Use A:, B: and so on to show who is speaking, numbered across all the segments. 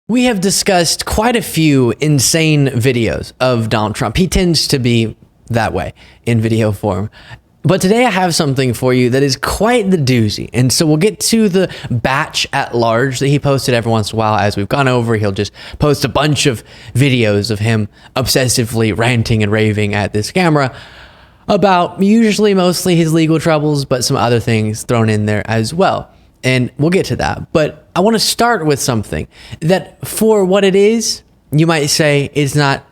A: We have discussed quite a few insane videos of Donald Trump. He tends to be that way in video form. But today I have something for you that is quite the doozy. And so we'll get to the batch at large that he posted every once in a while. As we've gone over, he'll just post a bunch of videos of him obsessively ranting and raving at this camera about usually mostly his legal troubles, but some other things thrown in there as well. And we'll get to that. But I want to start with something that, for what it is, you might say is not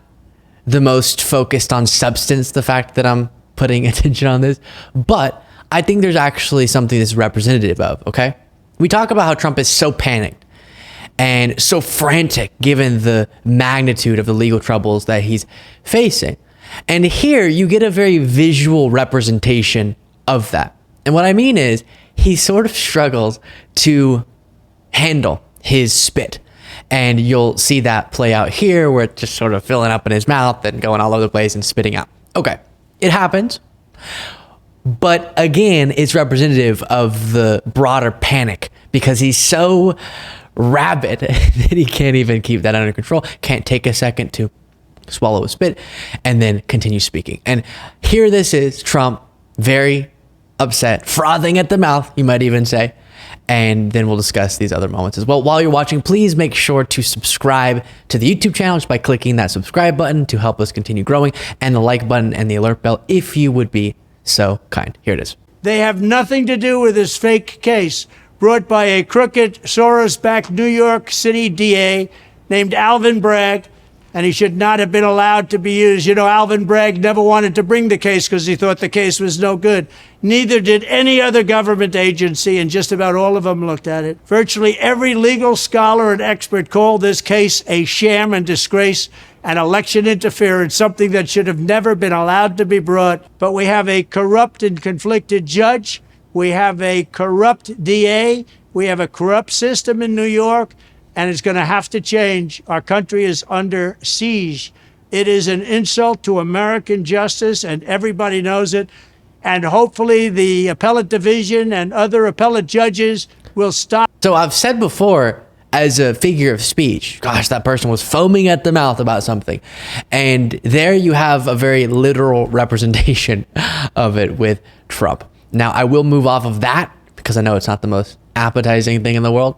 A: the most focused on substance, the fact that I'm putting attention on this, but I think there's actually something that's representative of, okay? We talk about how Trump is so panicked and so frantic given the magnitude of the legal troubles that he's facing. And here you get a very visual representation of that. And what I mean is, he sort of struggles to handle his spit. And you'll see that play out here where it's just sort of filling up in his mouth and going all over the place and spitting out. Okay, it happens. But again, it's representative of the broader panic because he's so rabid that he can't even keep that under control. Can't take a second to swallow a spit and then continue speaking. And here this is Trump, very upset, frothing at the mouth, you might even say. And then we'll discuss these other moments as well. While you're watching, please make sure to subscribe to the YouTube channel just by clicking that subscribe button to help us continue growing, and the like button and the alert bell if you would be so kind. Here it is.
B: They have nothing to do with this fake case brought by a crooked, Soros-backed New York City DA named Alvin Bragg, and he should not have been allowed to be used. You know, Alvin Bragg never wanted to bring the case because he thought the case was no good. Neither did any other government agency, and just about all of them looked at it. Virtually every legal scholar and expert called this case a sham and disgrace and election interference, something that should have never been allowed to be brought. But we have a corrupt and conflicted judge. We have a corrupt DA. We have a corrupt system in New York. And it's going to have to change. Our country is under siege. It is an insult to American justice, and everybody knows it. And hopefully the appellate division and other appellate judges will stop.
A: So I've said before, as a figure of speech, gosh, that person was foaming at the mouth about something. And there you have a very literal representation of it with Trump. Now, I will move off of that because I know it's not the most appetizing thing in the world,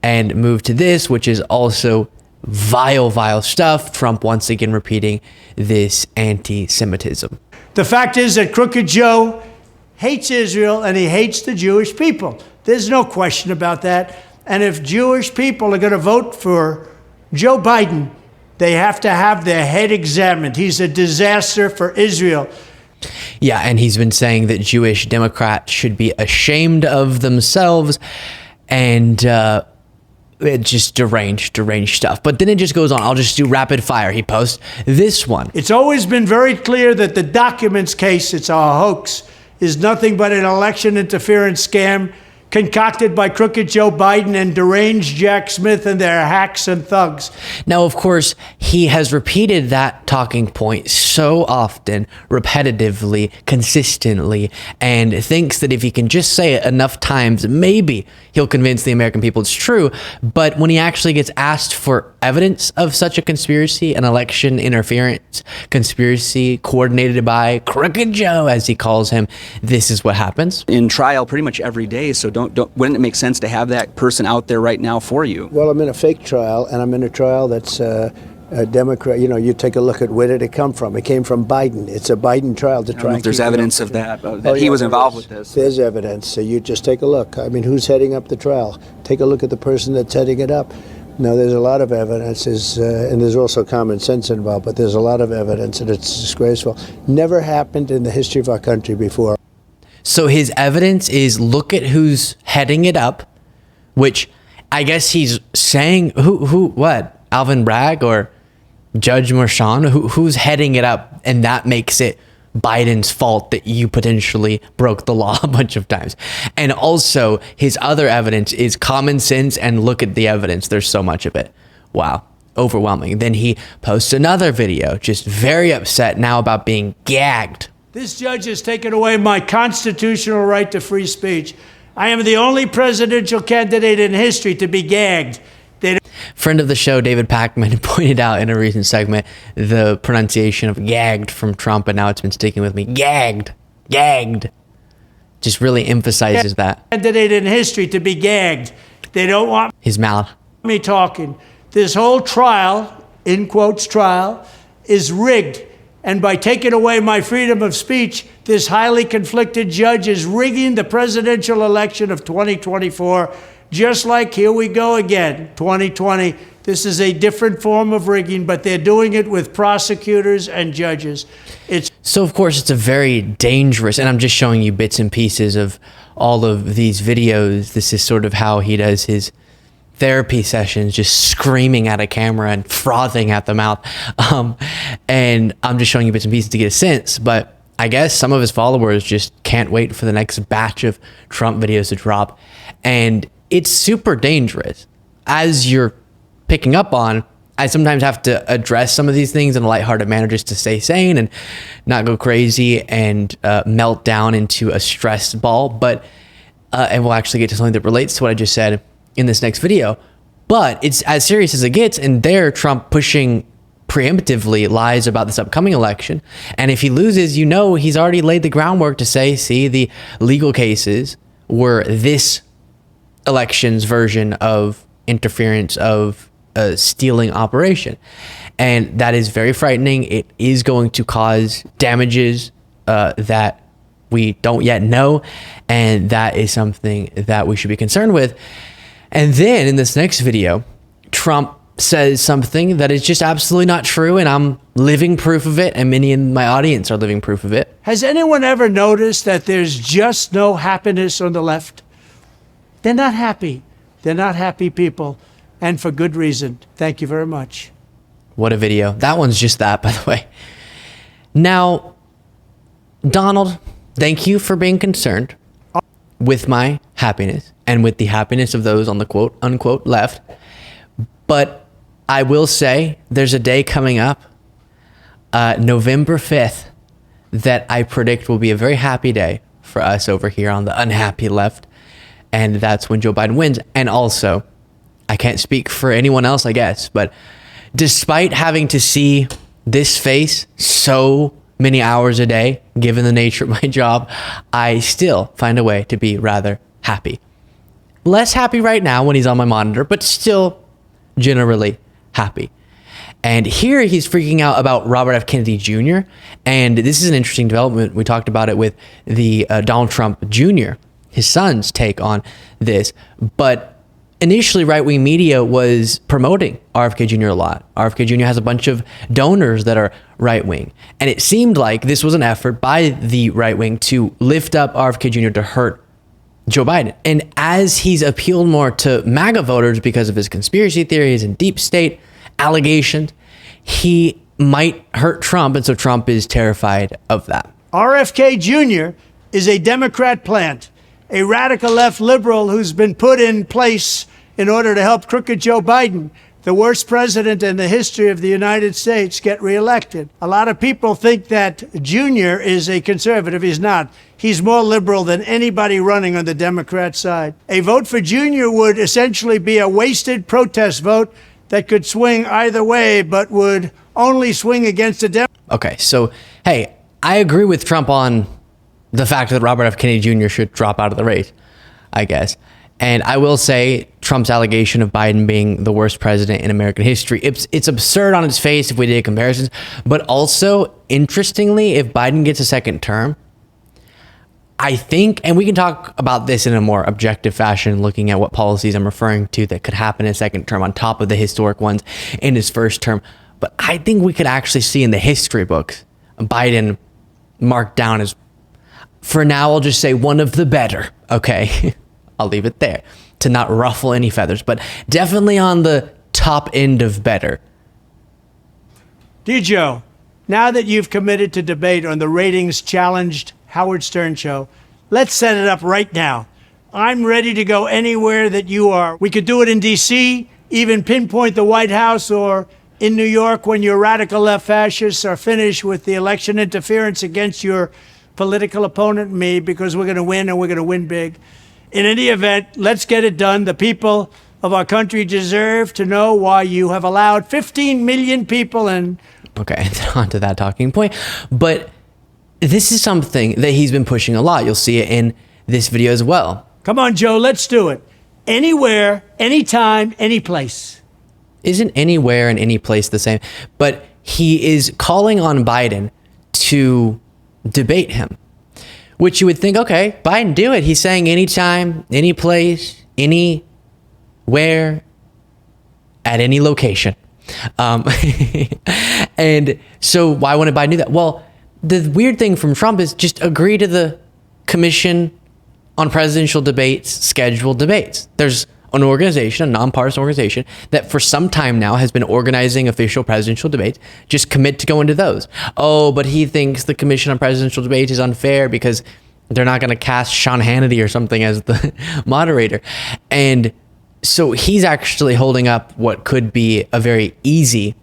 A: and move to this, which is also vile stuff. Trump once again repeating this anti-Semitism.
B: The fact is that Crooked Joe hates Israel and he hates the Jewish people. There's no question about that. And if Jewish people are going to vote for Joe Biden, they have to have their head examined. He's a disaster for Israel.
A: Yeah, and he's been saying that Jewish Democrats should be ashamed of themselves, and it's just deranged stuff. But then it just goes on. I'll just do rapid fire. He posts this one.
B: It's always been very clear that the documents case, it's a hoax, is nothing but an election interference scam concocted by Crooked Joe Biden and deranged Jack Smith and their hacks and thugs.
A: Now, of course, he has repeated that talking point so often, repetitively, consistently, and thinks that if he can just say it enough times, maybe he'll convince the American people it's true. But when he actually gets asked for evidence of such a conspiracy, an election interference conspiracy coordinated by Crooked Joe, as he calls him, this is what happens.
C: In trial pretty much every day, so wouldn't it make sense to have that person out there right now for you?
D: Well, I'm in a fake trial, and I'm in a trial that's a Democrat. You know, you take a look at where did it come from. It came from Biden. It's a Biden trial to try.
C: If there's evidence of that, he was involved with this.
D: There's evidence. So you just take a look. I mean, who's heading up the trial? Take a look at the person that's heading it up. No, there's a lot of evidence, and there's also common sense involved, but there's a lot of evidence, and it's disgraceful. Never happened in the history of our country before.
A: So his evidence is, look at who's heading it up, which I guess he's saying, what? Alvin Bragg or Judge Merchan? Who's heading it up? And that makes it Biden's fault that you potentially broke the law a bunch of times. And also his other evidence is common sense, and look at the evidence. There's so much of it. Wow. Overwhelming. Then he posts another video, just very upset now about being gagged.
B: This judge has taken away my constitutional right to free speech. I am the only presidential candidate in history to be gagged.
A: Friend of the show, David Packman, pointed out in a recent segment the pronunciation of gagged from Trump, and now it's been sticking with me. Gagged. Gagged. Just really emphasizes that.
B: Candidate in history to be gagged. They don't want
A: His mouth.
B: me talking. This whole trial, in quotes trial, is rigged. And by taking away my freedom of speech, this highly conflicted judge is rigging the presidential election of 2024, just like, here we go again, 2020. This is a different form of rigging, but they're doing it with prosecutors and judges.
A: So, of course, it's a very dangerous, and I'm just showing you bits and pieces of all of these videos. This is sort of how he does his therapy sessions, just screaming at a camera and frothing at the mouth. And I'm just showing you bits and pieces to get a sense, but I guess some of his followers just can't wait for the next batch of Trump videos to drop. And it's super dangerous. As you're picking up on, I sometimes have to address some of these things in a lighthearted manner just to stay sane and not go crazy and melt down into a stressed ball. But, and we'll actually get to something that relates to what I just said in this next video, but it's as serious as it gets. And there, Trump pushing preemptively lies about this upcoming election. And if he loses, you know, he's already laid the groundwork to say, see, the legal cases were this election's version of interference, of a stealing operation. And that is very frightening. It is going to cause damages that we don't yet know. And that is something that we should be concerned with. And then in this next video, Trump says something that is just absolutely not true, and I'm living proof of it, and many in my audience are living proof of it.
B: Has anyone ever noticed that there's just no happiness on the left? They're not happy. They're not happy people, and for good reason. Thank you very much.
A: What a video. That one's just that, by the way. Now, Donald, thank you for being concerned with my happiness and with the happiness of those on the quote unquote left. But I will say there's a day coming up, November 5th, that I predict will be a very happy day for us over here on the unhappy left. And that's when Joe Biden wins. And also, I can't speak for anyone else, I guess, but despite having to see this face so many hours a day, given the nature of my job, I still find a way to be rather happy. Less happy right now when he's on my monitor, but still generally happy. And here he's freaking out about Robert F. Kennedy Jr. And this is an interesting development. We talked about it with the Donald Trump Jr., his son's take on this. But initially, right-wing media was promoting RFK Jr. a lot. RFK Jr. has a bunch of donors that are right-wing. And it seemed like this was an effort by the right-wing to lift up RFK Jr. to hurt Joe Biden. And as he's appealed more to MAGA voters because of his conspiracy theories and deep state allegations, he might hurt Trump. And so Trump is terrified of that.
B: RFK Jr. is a Democrat plant, a radical left liberal who's been put in place in order to help crooked Joe Biden, the worst president in the history of the United States, get reelected. A lot of people think that Jr. is a conservative. He's not. He's more liberal than anybody running on the Democrat side. A vote for Jr. would essentially be a wasted protest vote that could swing either way, but would only swing against a Democrat.
A: Okay, so, hey, I agree with Trump on the fact that Robert F. Kennedy Jr. should drop out of the race, I guess. And I will say Trump's allegation of Biden being the worst president in American history, it's absurd on its face if we did comparisons. But also, interestingly, if Biden gets a second term, I think, and we can talk about this in a more objective fashion, looking at what policies I'm referring to that could happen in a second term on top of the historic ones in his first term. But I think we could actually see in the history books Biden marked down as, for now, I'll just say one of the better. Okay, I'll leave it there to not ruffle any feathers, but definitely on the top end of better.
B: Dear Joe, now that you've committed to debate on the ratings challenged Howard Stern show, let's set it up right now. I'm ready to go anywhere that you are. We could do it in D.C., even pinpoint the White House, or in New York when your radical left fascists are finished with the election interference against your political opponent, me, because we're going to win and we're going to win big. In any event, let's get it done. The people of our country deserve to know why you have allowed 15 million people in.
A: Okay, on to that talking point. But this is something that he's been pushing a lot. You'll see it in this video as well.
B: Come on, Joe, let's do it. Anywhere, anytime, any place.
A: Isn't anywhere and any place the same? But he is calling on Biden to debate him, which you would think, okay, Biden, do it. He's saying anytime, any place, anywhere, at any location. And so why wouldn't Biden do that? Well, the weird thing from Trump is just agree to the Commission on Presidential Debates, scheduled debates. There's an organization, a nonpartisan organization, that for some time now has been organizing official presidential debates. Just commit to going to those. Oh, but he thinks the Commission on Presidential Debates is unfair because they're not going to cast Sean Hannity or something as the moderator. And so he's actually holding up what could be a very easy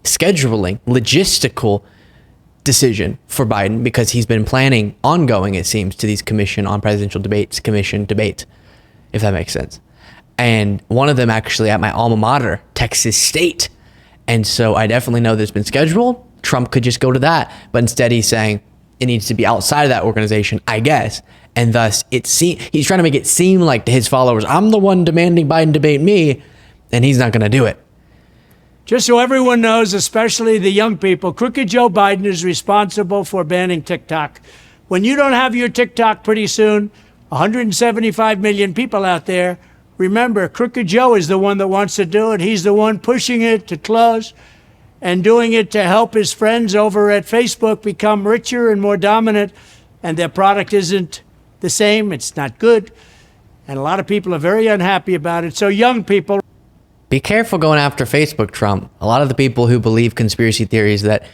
A: scheduling, logistical decision for Biden, because he's been planning on going, it seems, to these Commission on Presidential Debates, commission debates, if that makes sense. And one of them actually at my alma mater, Texas State. And so I definitely know that's been scheduled. Trump could just go to that, but instead he's saying it needs to be outside of that organization, I guess. And thus he's trying to make it seem like to his followers, I'm the one demanding Biden debate me, and he's not going to do it.
B: Just so everyone knows, especially the young people, Crooked Joe Biden is responsible for banning TikTok. When you don't have your TikTok pretty soon, 175 million people out there, remember, Crooked Joe is the one that wants to do it. He's the one pushing it to close and doing it to help his friends over at Facebook become richer and more dominant, and their product isn't the same. It's not good. And a lot of people are very unhappy about it. So young people,
A: be careful going after Facebook, Trump. A lot of the people who believe conspiracy theories that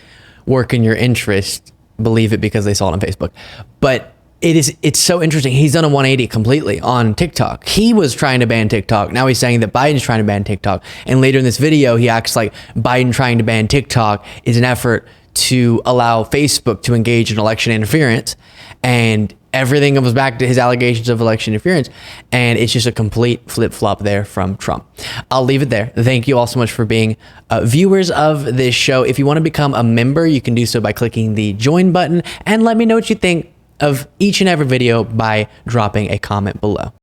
A: work in your interest believe it because they saw it on Facebook. But it's so interesting. He's done a 180 completely on TikTok. He was trying to ban TikTok. Now he's saying that Biden's trying to ban TikTok. And later in this video, he acts like Biden trying to ban TikTok is an effort to allow Facebook to engage in election interference. And everything comes back to his allegations of election interference. And it's just a complete flip-flop there from Trump. I'll leave it there. Thank you all so much for being viewers of this show. If you want to become a member, you can do so by clicking the join button. And let me know what you think of each and every video by dropping a comment below.